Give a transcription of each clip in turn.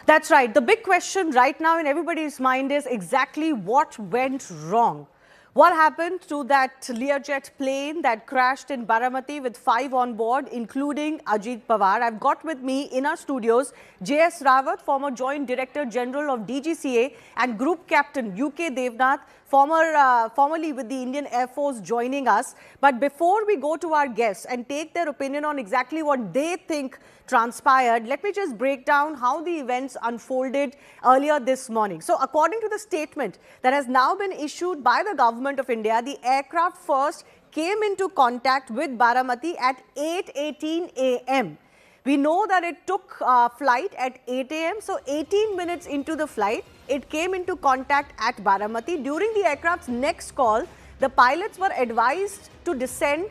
That's right. The big question right now in everybody's mind is exactly what went wrong. What happened to that Learjet plane that crashed in Baramati with 5 on board, including Ajit Pawar? I've got with me in our studios J.S. Rawat, former Joint Director General of DGCA, and Group Captain U.K. Devnath, formerly with the Indian Air Force, joining us. But before we go to our guests and take their opinion on exactly what they think transpired, let me just break down how the events unfolded earlier this morning. So according to the statement that has now been issued by the Government of India, the aircraft first came into contact with Baramati at 8:18 a.m. We know that it took flight at 8 a.m. So 18 minutes into the flight, it came into contact at Baramati. During the aircraft's next call, the pilots were advised to descend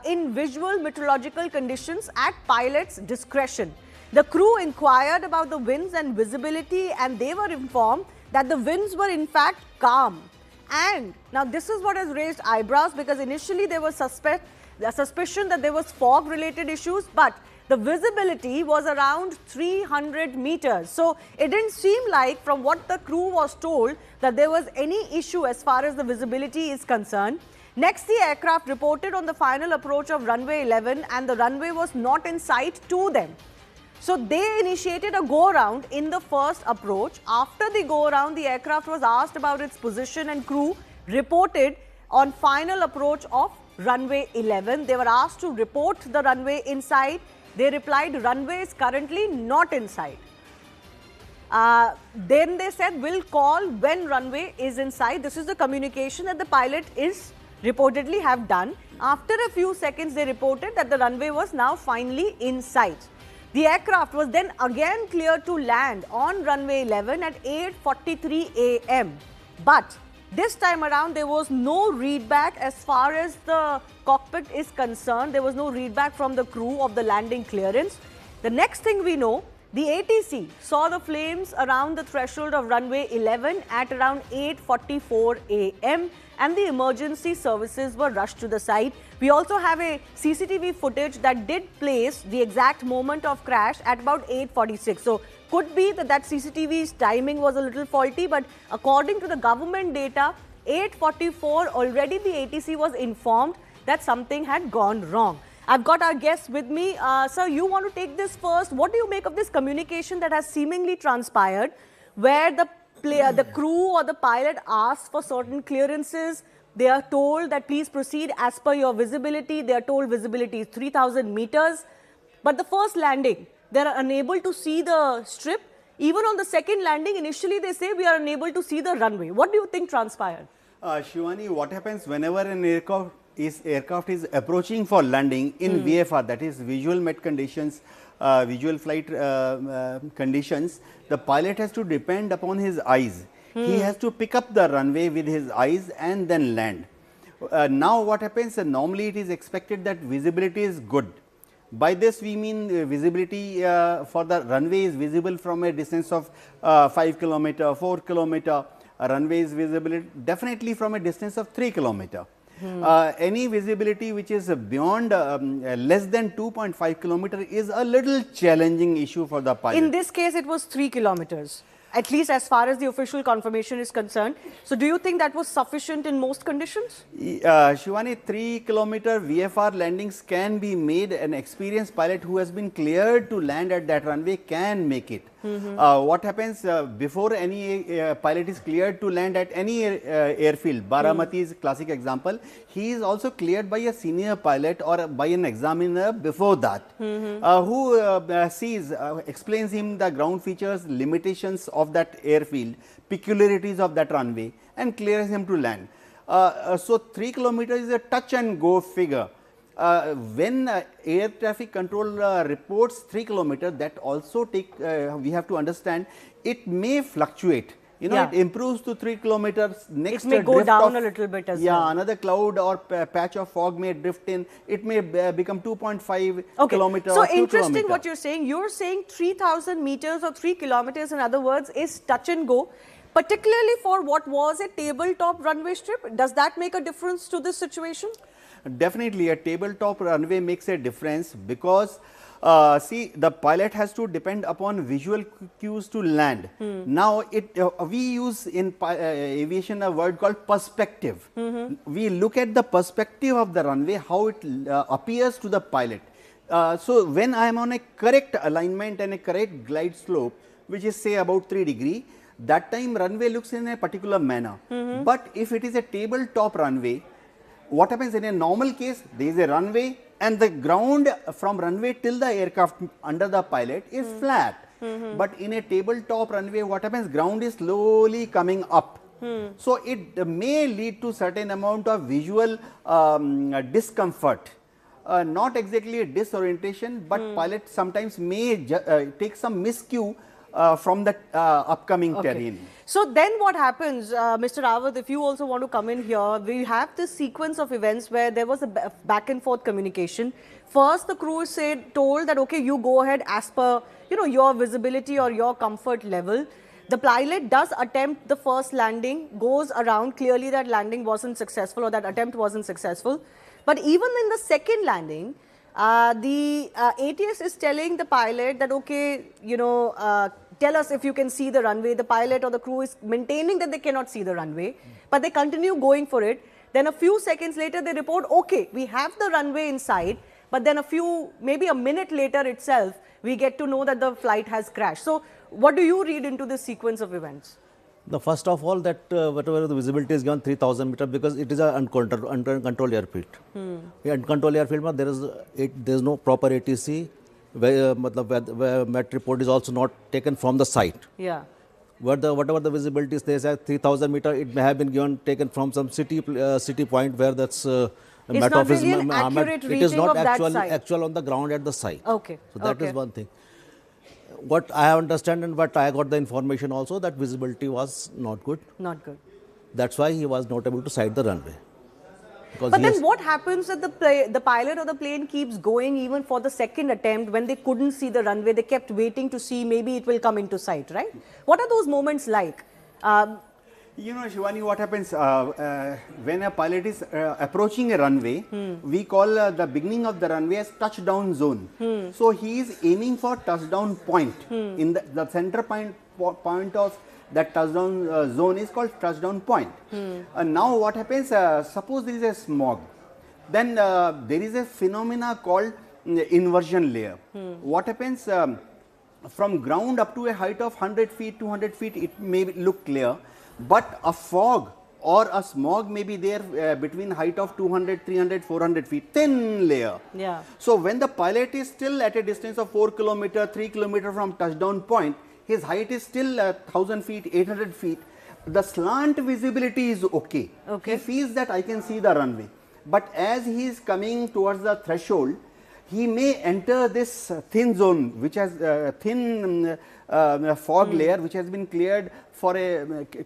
in visual meteorological conditions at pilot's discretion. The crew inquired about the winds and visibility, and they were informed that the winds were in fact calm. And now this is what has raised eyebrows, because initially there was suspicion that there was fog related issues, but the visibility was around 300 meters. So it didn't seem like, from what the crew was told, that there was any issue as far as the visibility is concerned. Next, the aircraft reported on the final approach of runway 11, and the runway was not in sight to them. So they initiated a go-around in the first approach. After the go-around, the aircraft was asked about its position, and crew reported on final approach of runway 11. They were asked to report the runway in sight. They replied, runway is currently not in sight. Then they said, we'll call when runway is in sight. This is the communication that the pilot is reportedly have done. After a few seconds, they reported that the runway was now finally in sight. The aircraft was then again cleared to land on runway 11 at 8:43 a.m. But this time around, there was no readback as far as the cockpit is concerned. There was no readback from the crew of the landing clearance. The next thing we know, the ATC saw the flames around the threshold of runway 11 at around 8:44 a.m. and the emergency services were rushed to the site. We also have a CCTV footage that did place the exact moment of crash at about 8:46. So could be that CCTV's timing was a little faulty, but according to the government data, 8:44 already the ATC was informed that something had gone wrong. I've got our guests with me. Sir, you want to take this first. What do you make of this communication that has seemingly transpired, where the crew or the pilot asks for certain clearances? They are told that please proceed as per your visibility. They are told visibility is 3,000 meters. But the first landing, they are unable to see the strip. Even on the second landing, initially they say we are unable to see the runway. What do you think transpired? Shivani, what happens whenever an aircraft is approaching for landing in VFR, that is visual met conditions, visual flight conditions, the pilot has to depend upon his eyes. He has to pick up the runway with his eyes and then land. Now what happens, normally it is expected that visibility is good. By this we mean visibility for the runway is visible from a distance of 5 km, 4 km. Runway is visible definitely from a distance of 3 km. Any visibility which is beyond less than 2.5 km is a little challenging issue for the pilot. In this case, it was 3 kilometers, at least as far as the official confirmation is concerned. So do you think that was sufficient in most conditions? Shivani, 3 km VFR landings can be made. An experienced pilot who has been cleared to land at that runway can make it. What happens before any pilot is cleared to land at any airfield, Baramati is a classic example, he is also cleared by a senior pilot or by an examiner before that, who explains him the ground features, limitations of that airfield, peculiarities of that runway, and clears him to land. So 3 kilometers is a touch and go figure. When air traffic control reports 3 km, that also we have to understand it may fluctuate. You know, it improves to 3 kilometers. Next, it may go down a little bit as well. Another cloud or patch of fog may drift in. It may become 2.5 kilometers. So interesting what you're saying. You're saying 3,000 meters or 3 kilometers, in other words, is touch and go. Particularly for what was a tabletop runway strip. Does that make a difference to this situation? Definitely, a tabletop runway makes a difference because see, the pilot has to depend upon visual cues to land. Now, we use in aviation a word called perspective. We look at the perspective of the runway, how it appears to the pilot. So, when I am on a correct alignment and a correct glide slope, which is say about 3 degree, that time runway looks in a particular manner. But if it is a tabletop runway, what happens in a normal case, there is a runway and the ground from runway till the aircraft under the pilot is flat. But in a tabletop runway, what happens, ground is slowly coming up. So, it may lead to certain amount of visual discomfort. Not exactly a disorientation, but pilot sometimes may take some miscue from the upcoming terrain. So then what happens, Mr. Rawat, if you also want to come in here, we have this sequence of events where there was a back and forth communication. First, the crew is told that, okay, you go ahead as per, your visibility or your comfort level. The pilot does attempt the first landing, goes around, clearly that landing wasn't successful or that attempt wasn't successful. But even in the second landing, the ATS is telling the pilot that, okay, tell us if you can see the runway. The pilot or the crew is maintaining that they cannot see the runway, but they continue going for it. Then a few seconds later, they report, okay, we have the runway in sight, but then maybe a minute later itself, we get to know that the flight has crashed. So what do you read into this sequence of events? The first of all, that whatever the visibility is given 3000 meters, because it is an uncontrolled airfield. Uncontrolled airfield, there is no proper ATC. Where Met report is also not taken from the site. Yeah. Whatever the visibility is, they say 3000 meters, it may have been taken from some city point where that's Met office. Really it is not actual on the ground at the site. Okay. So that is one thing. What I understand and what I got the information also, that visibility was not good. Not good. That's why he was not able to sight the runway. But then what happens if the pilot or the plane keeps going even for the second attempt when they couldn't see the runway? They kept waiting to see maybe it will come into sight, right? What are those moments like? Shivani, what happens when a pilot is approaching a runway, we call the beginning of the runway as touchdown zone. So, he is aiming for touchdown point. In the center point of that touchdown zone is called touchdown point. Now, what happens, suppose there is a smog, then there is a phenomena called inversion layer. What happens, from ground up to a height of 100 feet, 200 feet, it may look clear, but a fog or a smog may be there between height of 200, 300, 400 feet, thin layer. Yeah. So, when the pilot is still at a distance of 4 kilometer, 3 kilometer from touchdown point, his height is still 1000 feet, 800 feet, the slant visibility is okay. He feels that I can see the runway. But as he is coming towards the threshold, he may enter this thin zone, which has thin fog layer, which has been cleared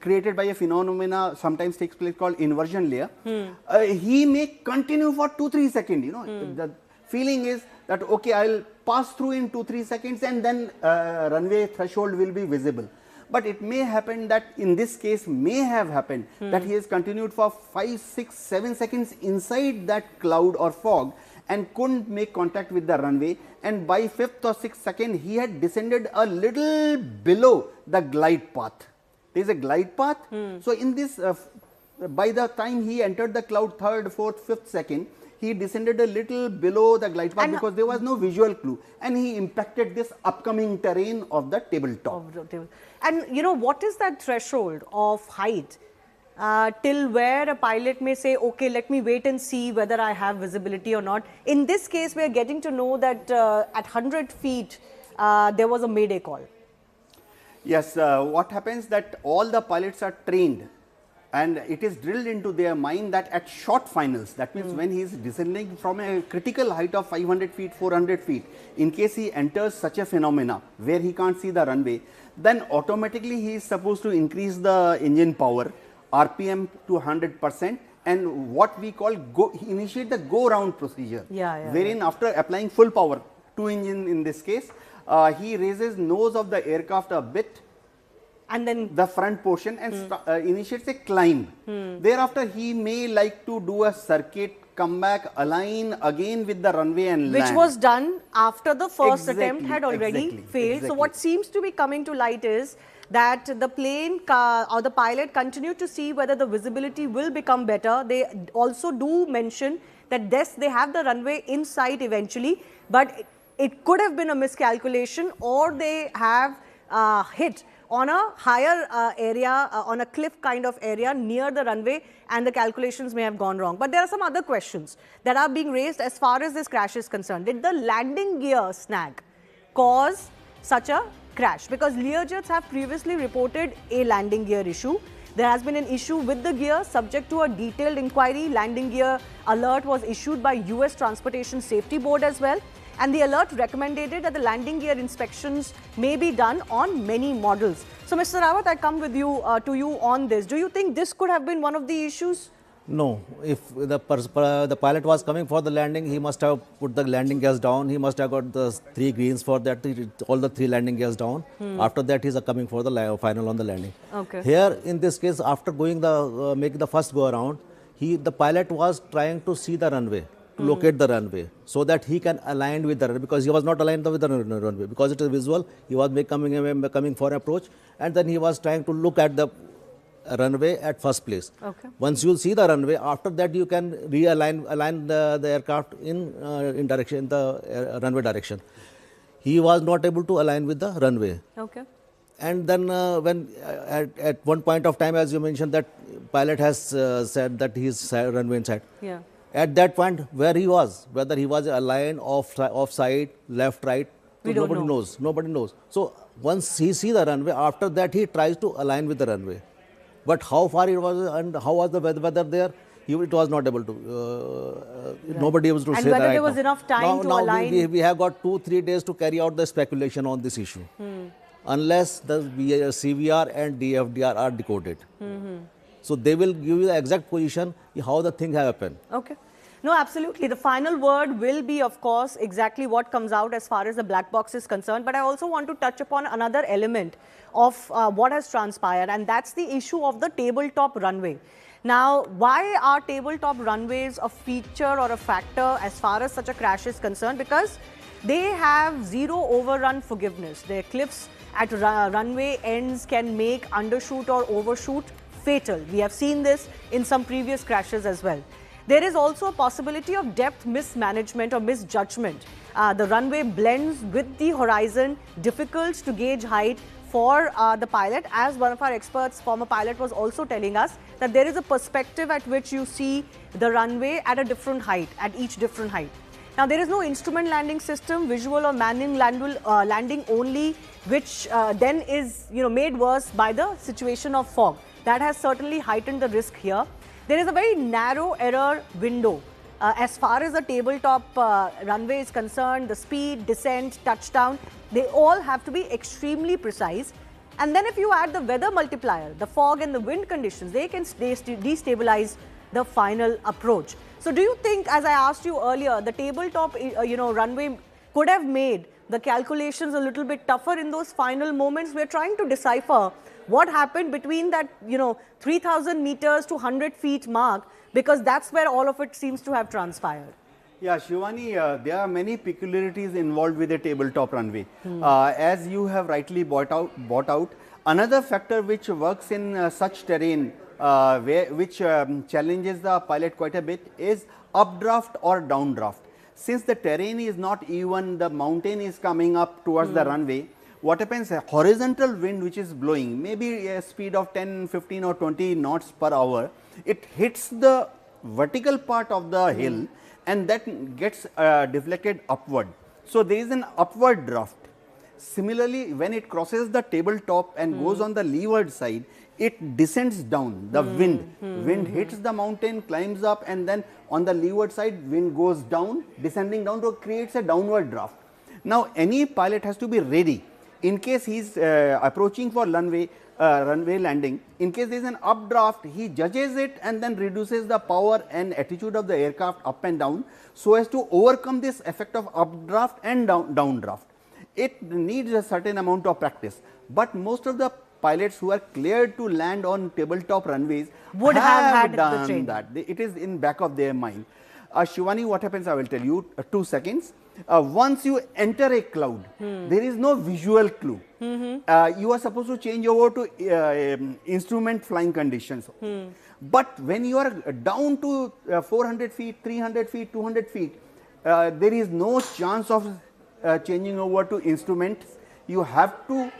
created by a phenomena sometimes takes place called inversion layer. He may continue for 2-3 seconds. The feeling is that, okay, I will pass through in 2-3 seconds and then runway threshold will be visible. But it may happen that in this case may have happened that he has continued for 5, 6, 7 seconds inside that cloud or fog and couldn't make contact with the runway, and by 5th or 6th second he had descended a little below the glide path. There is a glide path. So, in this by the time he entered the cloud 3rd, 4th, 5th second, he descended a little below the glide path because there was no visual clue, and he impacted this upcoming terrain of the tabletop. And what is that threshold of height till where a pilot may say, okay, let me wait and see whether I have visibility or not? In this case, we are getting to know that at 100 feet, there was a mayday call. Yes, what happens that all the pilots are trained, and it is drilled into their mind that at short finals, that means when he is descending from a critical height of 500 feet, 400 feet, in case he enters such a phenomena where he can't see the runway, then automatically he is supposed to increase the engine power, RPM to 100%, and what we call initiate the go round procedure, wherein after applying full power, 2 engine in this case, he raises nose of the aircraft a bit, and then the front portion, and initiates a climb. Thereafter, he may like to do a circuit come back, align again with the runway and Which land. was done after the first Exactly, attempt had already exactly, failed. So exactly. what seems to be coming to light is that the plane or the pilot continued to see whether the visibility will become better. They also do mention that yes, they have the runway in sight eventually, but it could have been a miscalculation, or they have hit on a higher area, on a cliff kind of area near the runway, and the calculations may have gone wrong. But there are some other questions that are being raised as far as this crash is concerned. Did the landing gear snag cause such a crash? Because Learjets have previously reported a landing gear issue. There has been an issue with the gear subject to a detailed inquiry. Landing gear alert was issued by US Transportation Safety Board as well. And the alert recommended that the landing gear inspections may be done on many models. So, Mr. Rawat, I come with you to you on this. Do you think this could have been one of the issues? No, if the pilot was coming for the landing, he must have put the landing gears down. He must have got the 3 greens for that, all the 3 landing gears down. After that, he's coming for the final on the landing. Okay. Here, in this case, after going making the first go around, the pilot was trying to see the runway, to locate the runway, so that he can align with the runway, because he was not aligned with the runway, because it is visual. He was coming for approach, and then he was trying to look at the runway at first place. Okay. Once you see the runway, after that you can align the aircraft in direction, the runway direction. He was not able to align with the runway. Okay. And then when at one point of time, as you mentioned, that pilot has said that he is runway inside. Yeah. At that point, where he was, whether he was aligned off side, left, right, We don't nobody know. knows. Nobody knows. So once he see the runway, after that he tries to align with the runway. But how far it was and how was the weather there, it was not able to. Nobody was to And say that. whether there right was now. enough time to now align. we have got 2-3 days to carry out the speculation on this issue, unless the CVR and DFDR are decoded. So they will give you the exact position how the thing happened. Okay. No, absolutely. The final word will be, of course, exactly what comes out as far as the black box is concerned. But I also want to touch upon another element of what has transpired, and that's the issue of the tabletop runway. Now, why are tabletop runways a feature or a factor as far as such a crash is concerned? Because they have zero overrun forgiveness. Their cliffs at runway ends can make undershoot or overshoot fatal. We have seen this in some previous crashes as well. There is also a possibility of depth mismanagement or misjudgment. The runway blends with the horizon, difficult to gauge height for the pilot. As one of our experts, former pilot, was also telling us that there is a perspective at which you see the runway at a different height, at each different height. Now, there is no instrument landing system, visual or manual landing only, which then is made worse by the situation of fog. That has certainly heightened the risk here. There is a very narrow error window as far as the tabletop runway is concerned. The speed, descent, touchdown, they all have to be extremely precise. And then if you add the weather multiplier, the fog and the wind conditions, they can destabilize the final approach. So do you think, as I asked you earlier, the tabletop runway could have made the calculations a little bit tougher in those final moments? We're trying to decipher what happened between that 3,000 meters to 100 feet mark, because that's where all of it seems to have transpired. Yeah, Shivani, there are many peculiarities involved with a tabletop runway. As you have rightly brought out, another factor which works in such terrain, which challenges the pilot quite a bit, is updraft or downdraft. Since the terrain is not even, the mountain is coming up towards the runway, what happens, a horizontal wind which is blowing, maybe a speed of 10, 15 or 20 knots per hour, it hits the vertical part of the hill and that gets deflected upward. So there is an upward draft. Similarly, when it crosses the tabletop and goes on the leeward side, it descends down. The wind hits the mountain, climbs up, and then on the leeward side, wind goes down, descending down, to creates a downward draft. Now, any pilot has to be ready in case he is approaching for runway landing. In case there is an updraft, he judges it and then reduces the power and attitude of the aircraft up and down, so as to overcome this effect of updraft and downdraft. It needs a certain amount of practice, but most of the pilots who are cleared to land on tabletop runways would have had the done training. that. It is in back of their mind. Shivani, what happens, I will tell you, 2 seconds. Once you enter a cloud, there is no visual clue. You are supposed to change over to instrument flying conditions. But when you are down to 400 feet, 300 feet, 200 feet, there is no chance of changing over to instruments. You have to,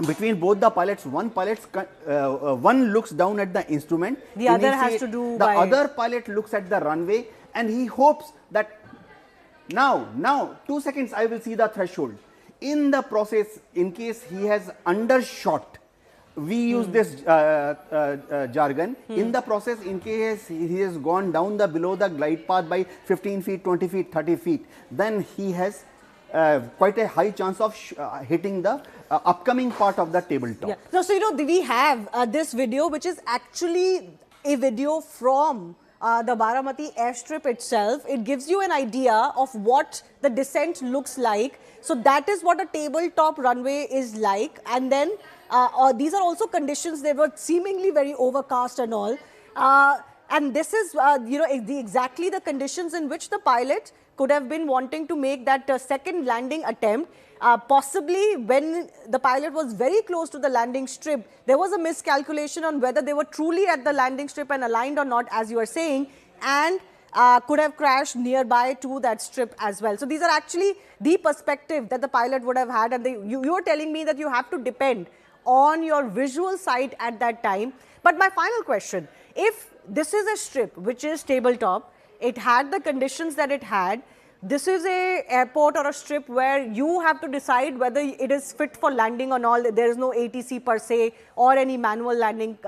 between both the pilots, one looks down at the instrument. The other has to do the other pilot looks at the runway and he hopes that now 2 seconds I will see the threshold. In the process, in case he has undershot, we use this jargon. In the process, in case he has gone down below the glide path by 15 feet, 20 feet, 30 feet, then he has quite a high chance of hitting the upcoming part of the tabletop. Yeah. No, so we have this video, which is actually a video from the Baramati airstrip itself. It gives you an idea of what the descent looks like. So that is what a tabletop runway is like. And then these are also conditions. They were seemingly very overcast and all. And this is, exactly the conditions in which the pilot could have been wanting to make that second landing attempt. Possibly when the pilot was very close to the landing strip, there was a miscalculation on whether they were truly at the landing strip and aligned or not, as you are saying, and could have crashed nearby to that strip as well. So these are actually the perspective that the pilot would have had, and you are telling me that you have to depend on your visual sight at that time. But my final question, if this is a strip which is tabletop, it had the conditions that it had, this is a airport or a strip where you have to decide whether it is fit for landing or not. There is no ATC per se or any manual landing,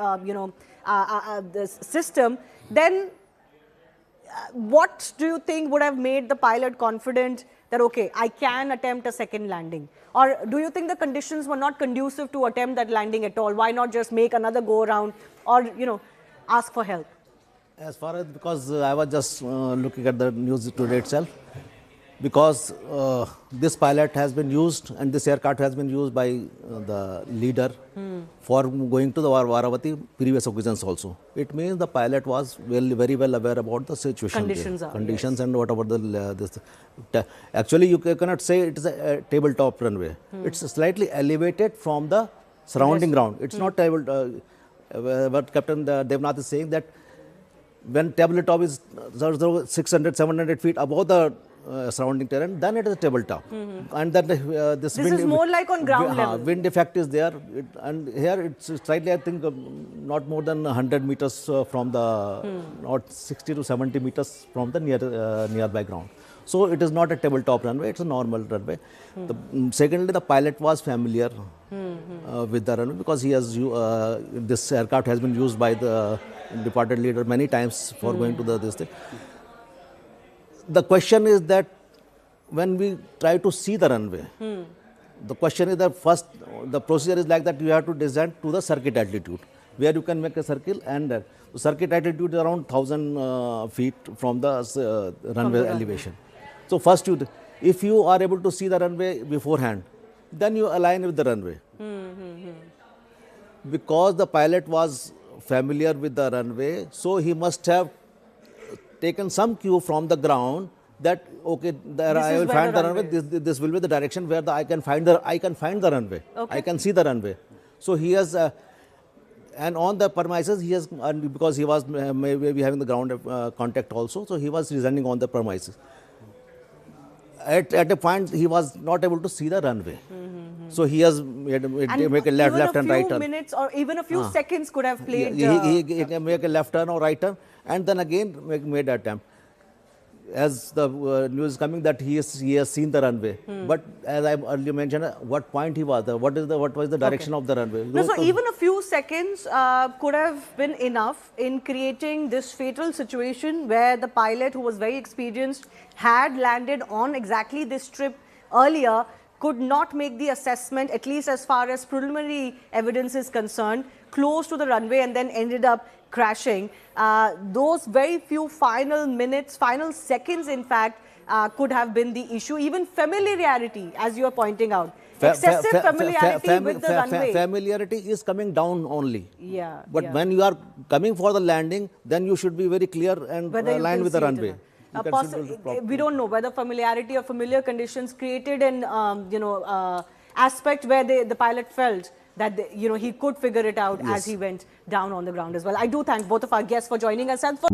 system. Then what do you think would have made the pilot confident that, okay, I can attempt a second landing? Or do you think the conditions were not conducive to attempt that landing at all? Why not just make another go around or, ask for help? As far as, because I was just looking at the news today itself, because this pilot has been used and this aircraft has been used by the leader for going to the Varavati previous occasions also. It means the pilot was very well aware about the situation. Conditions and whatever this. Actually, you cannot say it is a tabletop runway. It's slightly elevated from the surrounding ground. It's not table. What Captain Devnath is saying that when tabletop is 600, 700 feet above the surrounding terrain, then it is a tabletop. And then this wind is more like on ground level. Wind effect is there, and here it's slightly, I think, not more than 100 meters from the, not 60 to 70 meters from the nearby ground. So it is not a tabletop runway, it's a normal runway. Secondly, the pilot was familiar with the runway because he has this aircraft has been used by the departed leader many times for going to this thing. The question is that when we try to see the runway, the question is that first, the procedure is like that you have to descend to the circuit altitude, where you can make a circle, and the circuit altitude is around 1000 feet from the runway elevation. So first, if you are able to see the runway beforehand, then you align with the runway. Because the pilot was familiar with the runway, so he must have taken some cue from the ground that, okay, there I will find the runway. This will be the direction where I can find the runway. Okay. I can see the runway. So he has, and on the premises he has, and because he was maybe having the ground contact also, so he was descending on the premises. At a point he was not able to see the runway. So he has made a left and right turn. A few minutes or even a few seconds could have played. He can make a left turn or right turn, and then again made an attempt. As the news is coming that he has seen the runway, but as I earlier mentioned, what point he was, what was the direction of the runway? No, so even a few seconds could have been enough in creating this fatal situation where the pilot, who was very experienced, had landed on exactly this strip earlier, could not make the assessment, at least as far as preliminary evidence is concerned, close to the runway, and then ended up crashing. Those very few final minutes, final seconds, in fact, could have been the issue. Even familiarity, as you are pointing out. excessive familiarity with the runway. Familiarity is coming down only. Yeah. But yeah. when you are coming for the landing, then you should be very clear and Whether you aligned can with the see it or runway. not. You can should be proper. We don't know whether familiarity or familiar conditions created an aspect where the pilot felt that he could figure it out as he went down on the ground as well. I do thank both of our guests for joining us. And for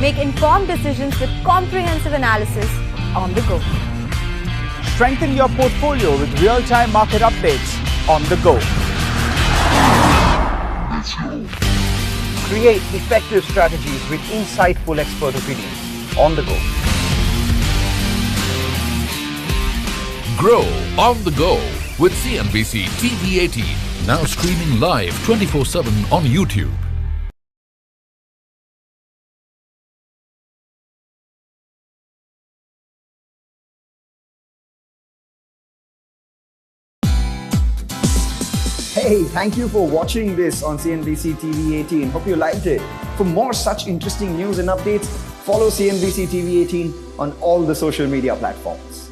make informed decisions with comprehensive analysis on the go. Strengthen your portfolio with real-time market updates on the go. Create effective strategies with insightful expert opinions on the go. Grow on the go with CNBC TV 18, now streaming live 24/7 on YouTube. Hey, thank you for watching this on CNBC TV 18. Hope you liked it. For more such interesting news and updates, follow CNBC TV 18 on all the social media platforms.